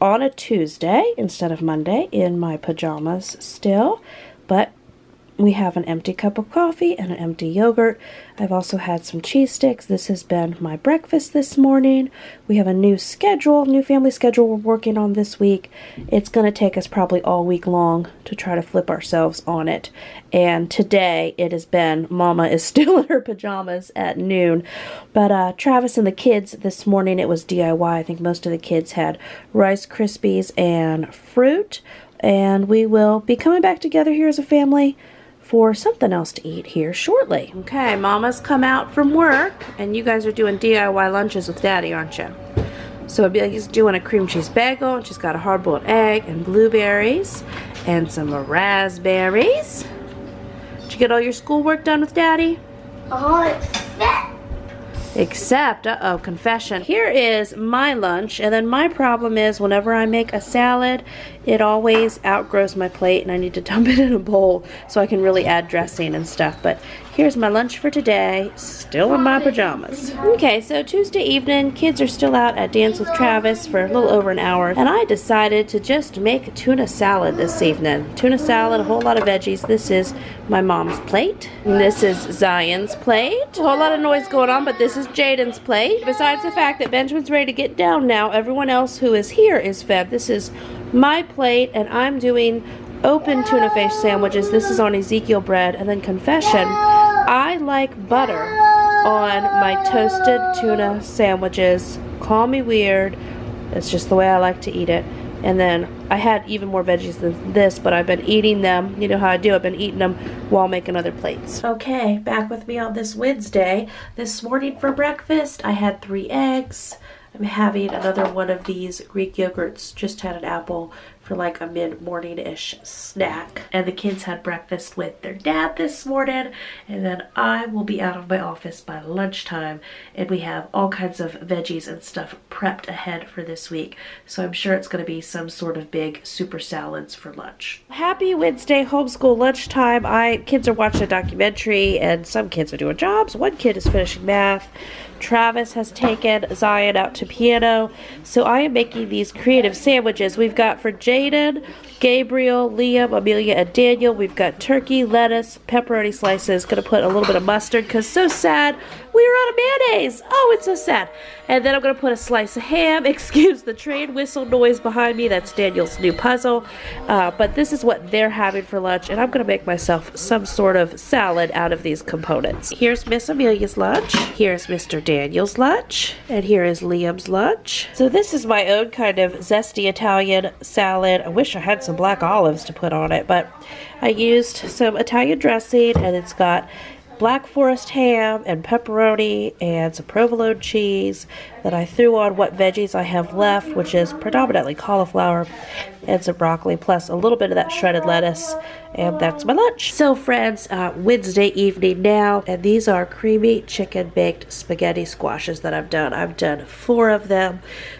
on a Tuesday instead of Monday in my pajamas still, but we have an empty cup of coffee and an empty yogurt. I've also had some cheese sticks. This has been my breakfast this morning. We have a new schedule, new family schedule we're working on this week. It's going to take us probably all week long to try to flip ourselves on it. And today it has been, Mama is still in her pajamas at noon. But Travis and the kids this morning, it was DIY. I think most of the kids had Rice Krispies and fruit. And we will be coming back together here as a family for something else to eat here shortly. Okay, Mama's come out from work, and you guys are doing DIY lunches with Daddy, aren't you? So Amelia's doing a cream cheese bagel, and she's got a hard-boiled egg and blueberries and some raspberries. Did you get all your schoolwork done with Daddy? Except, uh-oh, confession. Here is my lunch, and then my problem is whenever I make a salad, it always outgrows my plate, and I need to dump it in a bowl so I can really add dressing and stuff. But here's my lunch for today, still in my pajamas. Okay, so Tuesday evening, kids are still out at Dance with Travis for a little over an hour, and I decided to just make a tuna salad this evening. Tuna salad, a whole lot of veggies. This is my mom's plate. This is Zion's plate. A whole lot of noise going on, but this is Jaden's plate. Besides the fact that Benjamin's ready to get down now, everyone else who is here is fed. This is my plate, and I'm doing open tuna fish sandwiches. This is on Ezekiel bread. And then confession, I like butter on my toasted tuna sandwiches. Call me weird. It's just the way I like to eat it. And then I had even more veggies than this, but I've been eating them. You know how I do. I've been eating them while making other plates. Okay, back with me on this Wednesday. This morning for breakfast, I had 3 eggs. I'm having another one of these Greek yogurts. Just had an apple for like a mid-morning-ish snack. And the kids had breakfast with their dad this morning. And then I will be out of my office by lunchtime. And we have all kinds of veggies and stuff prepped ahead for this week. So I'm sure it's going to be some sort of big super salads for lunch. Happy Wednesday homeschool lunchtime. Kids are watching a documentary and some kids are doing jobs. One kid is finishing math. Travis has taken Zion out to piano. So I am making these creative sandwiches. We've got for Jaden, Gabriel, Liam, Amelia, and Daniel, we've got turkey, lettuce, pepperoni slices. Gonna put a little bit of mustard because so sad we are out of mayonnaise. Oh, it's so sad. And then I'm gonna put a slice of ham. Excuse the train whistle noise behind me. That's Daniel's new puzzle. But this is what they're having for lunch, and I'm gonna make myself some sort of salad out of these components. Here's Miss Amelia's lunch. Here's Mr. Daniel's lunch. And here is Liam's lunch. So this is my own kind of zesty Italian salad. I wish I had some black olives to put on it, but I used some Italian dressing, and it's got Black Forest ham and pepperoni and some provolone cheese. Then I threw on what veggies I have left, which is predominantly cauliflower and some broccoli, plus a little bit of that shredded lettuce, and that's my lunch. So friends, Wednesday evening now, and these are creamy chicken baked spaghetti squashes that I've done. I've done 4 of them.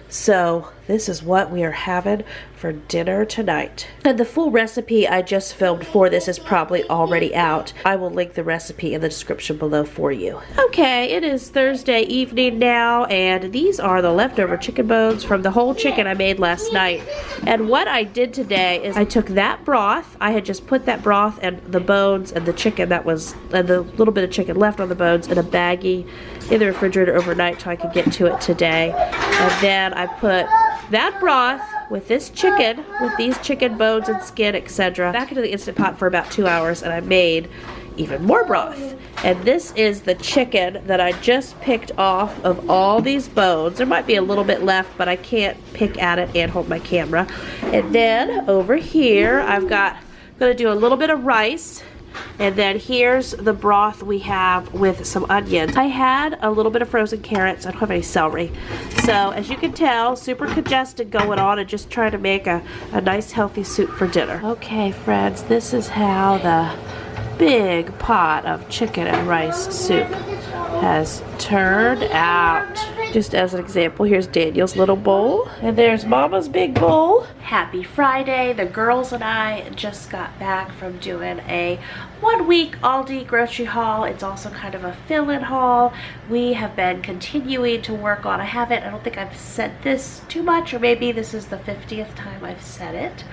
So this is what we are having for dinner tonight. And the full recipe I just filmed for this is probably already out. I will link the recipe in the description below for you. Okay, it is Thursday evening now, and these are the leftover chicken bones from the whole chicken I made last night. And what I did today is I took that broth. I had just put that broth and the bones and the chicken that was, and the little bit of chicken left on the bones in a baggie in the refrigerator overnight so I could get to it today. And then I put that broth with this chicken, with these chicken bones and skin, etc., back into the Instant Pot for about 2 hours, and I made even more broth. And this is the chicken that I just picked off of all these bones. There might be a little bit left, but I can't pick at it and hold my camera. And then over here, I'm gonna do a little bit of rice. And then here's the broth we have with some onions. I had a little bit of frozen carrots. I don't have any celery. So as you can tell, super congested going on, and just trying to make a nice healthy soup for dinner. Okay friends, this is how the big pot of chicken and rice soup has turned out. Just as an example, here's Daniel's little bowl, and there's Mama's big bowl. Happy Friday. The girls and I just got back from doing a 1-week Aldi grocery haul. It's also kind of a fill-in haul. We have been continuing to work on, I don't think I've said this too much, or maybe this is the 50th time I've said it.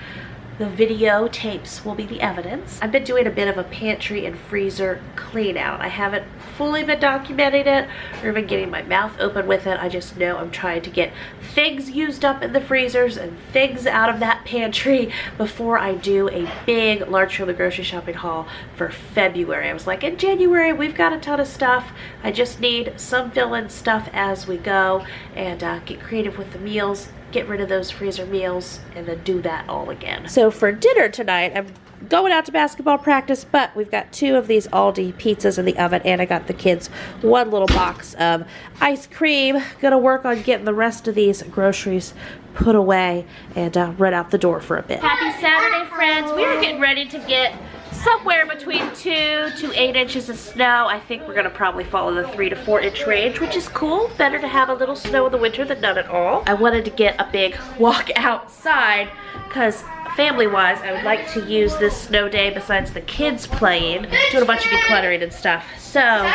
The video tapes will be the evidence. I've been doing a bit of a pantry and freezer clean out. I haven't fully been documenting it or even getting my mouth open with it. I just know I'm trying to get things used up in the freezers and things out of that pantry before I do a big large scale grocery shopping haul for February. I was like, in January we've got a ton of stuff. I just need some fill-in stuff as we go and get creative with the meals, get rid of those freezer meals, and then do that all again. So for dinner tonight, I'm going out to basketball practice, but we've got 2 of these Aldi pizzas in the oven, and I got the kids 1 little box of ice cream. Gonna work on getting the rest of these groceries put away and run out the door for a bit. Happy Saturday, friends. We are getting ready to get somewhere between 2 to 8 inches of snow. I think we're gonna probably follow the 3 to 4 inch range, which is cool. Better to have a little snow in the winter than none at all. I wanted to get a big walk outside because family-wise, I would like to use this snow day besides the kids playing, doing a bunch of decluttering and stuff. So,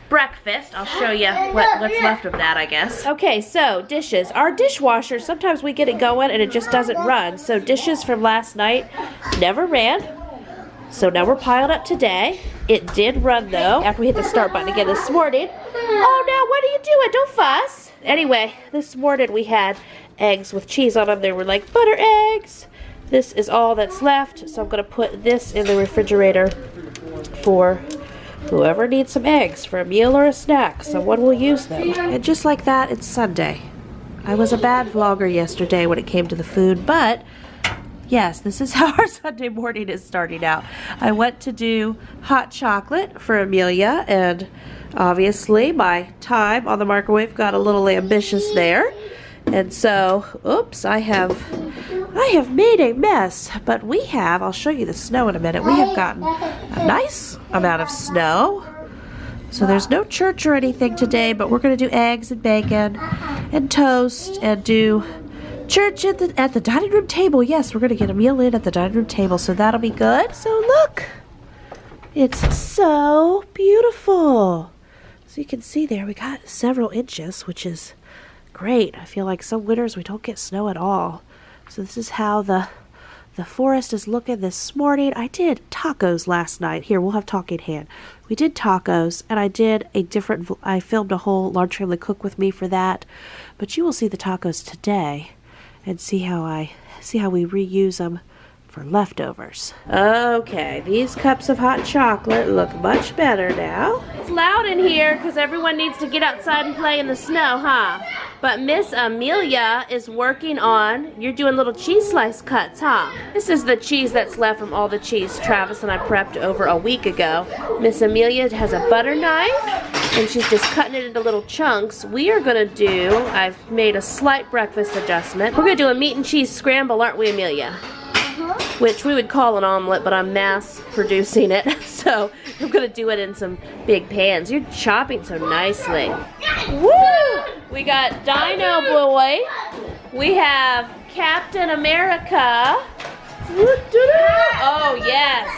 breakfast, I'll show you what's left of that, I guess. Okay, so dishes. Our dishwasher, sometimes we get it going and it just doesn't run. So dishes from last night never ran. So now we're piled up today. It did run though, after we hit the start button again this morning. Oh, now what are you doing? Don't fuss. Anyway, this morning we had eggs with cheese on them. They were like butter eggs. This is all that's left, so I'm gonna put this in the refrigerator for whoever needs some eggs for a meal or a snack. Someone will use them. And just like that, it's Sunday. I was a bad vlogger yesterday when it came to the food, but yes, this is how our Sunday morning is starting out. I went to do hot chocolate for Amelia, and obviously my time on the microwave got a little ambitious there. And so, oops, I have made a mess, but I'll show you the snow in a minute. We have gotten a nice amount of snow. So there's no church or anything today, but we're gonna do eggs and bacon and toast and do church at the dining room table. Yes, we're gonna get a meal in at the dining room table, so that'll be good. So look, it's so beautiful. So you can see there, we got several inches, which is great. I feel like some winters we don't get snow at all. So this is how the forest is looking this morning. I did tacos last night. Here, we'll have talking hand. We did tacos, and I filmed a whole large family cook with me for that. But you will see the tacos today and see how we reuse them for leftovers. Okay, these cups of hot chocolate look much better now. It's loud in here because everyone needs to get outside and play in the snow, huh? But Miss Amelia is working on, you're doing little cheese slice cuts, huh? This is the cheese that's left from all the cheese Travis and I prepped over a week ago. Miss Amelia has a butter knife, and she's just cutting it into little chunks. We are gonna do, I've made a slight breakfast adjustment. We're gonna do a meat and cheese scramble, aren't we, Amelia? Which we would call an omelet, but I'm mass producing it, so I'm gonna do it in some big pans. You're chopping so nicely. Woo! We got Dino Boy. We have Captain America. Oh, yes.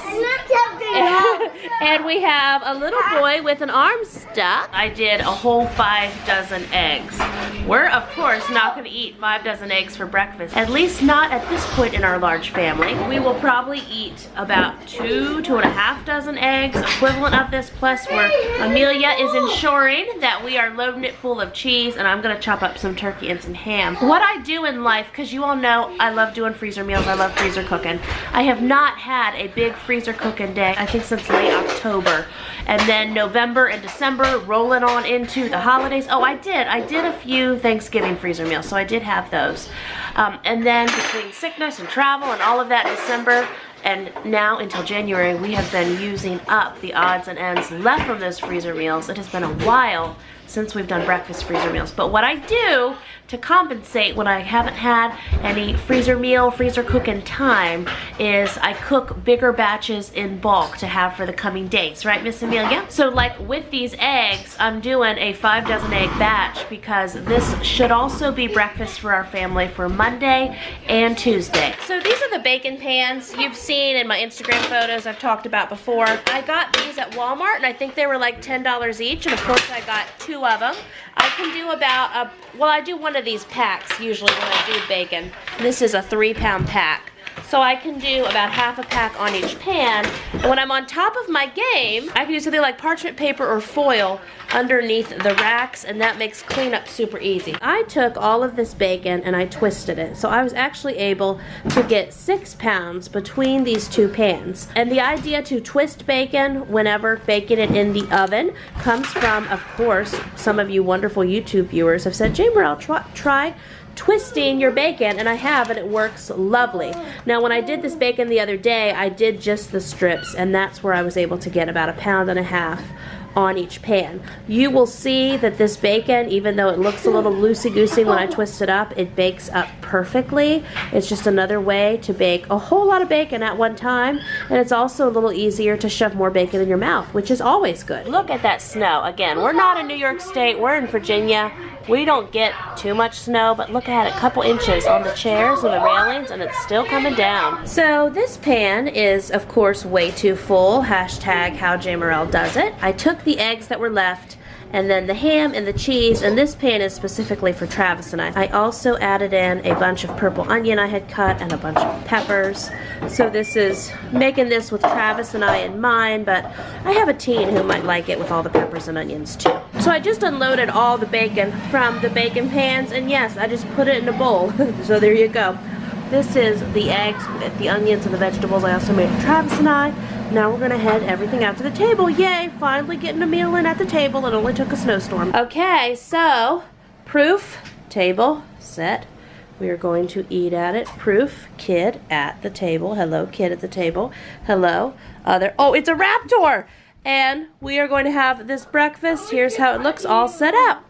And we have a little boy with an arm stuck. I did a whole 5 dozen eggs. We're, of course, not going to eat 5 dozen eggs for breakfast. At least not at this point in our large family. We will probably eat about 2.5 dozen eggs, equivalent of this, plus where Amelia is ensuring that we are loading it full of cheese, and I'm going to chop up some turkey and some ham. What I do in life, because you all know I love doing freezer meals, I love freezer cooking. I have not had a big freezer cooking day, I think, since late October. And then November and December rolling on into the holidays. Oh, I did a few Thanksgiving freezer meals, so I did have those. And then between sickness and travel and all of that, December and now until January, we have been using up the odds and ends left from those freezer meals. It has been a while since we've done breakfast freezer meals. But what I do to compensate when I haven't had any freezer cooking time is I cook bigger batches in bulk to have for the coming days, right, Miss Amelia? So like with these eggs, I'm doing a 5 dozen egg batch because this should also be breakfast for our family for Monday and Tuesday. So these are the bacon pans you've seen in my Instagram photos I've talked about before. I got these at Walmart and I think they were like $10 each, and of course I got 2 of them. I can do about well, I do one of these packs usually when I do bacon. This is a 3-pound pack. So I can do about half a pack on each pan. And when I'm on top of my game, I can use something like parchment paper or foil underneath the racks, and that makes cleanup super easy. I took all of this bacon and I twisted it. So I was actually able to get 6 pounds between these 2 pans. And the idea to twist bacon whenever baking it in the oven comes from, of course, some of you wonderful YouTube viewers have said, Jamerrill, try twisting your bacon, and I have, and it works lovely. Now when I did this bacon the other day, I did just the strips, and that's where I was able to get about 1.5 pounds on each pan. You will see that this bacon, even though it looks a little loosey-goosey when I twist it up, it bakes up perfectly. It's just another way to bake a whole lot of bacon at one time, and it's also a little easier to shove more bacon in your mouth, which is always good. Look at that snow. Again, we're not in New York State, we're in Virginia. We don't get too much snow, but look at it, a couple inches on the chairs and the railings, and it's still coming down. So this pan is, of course, way too full. Hashtag how Jamerrill does it. I took the eggs that were left, and then the ham and the cheese, and this pan is specifically for Travis and I. I also added in a bunch of purple onion I had cut and a bunch of peppers. So this is making this with Travis and I in mind, but I have a teen who might like it with all the peppers and onions too. So I just unloaded all the bacon from the bacon pans, and yes, I just put it in a bowl. So there you go. This is the eggs with the onions and the vegetables I also made for Travis and I. Now we're gonna head everything out to the table. Yay, finally getting a meal in at the table. It only took a snowstorm. Okay, so proof, table, set. We are going to eat at it. Proof, kid at the table. Hello, kid at the table. Hello, other, oh, it's a raptor! And we are going to have this breakfast. Here's how it looks all set up.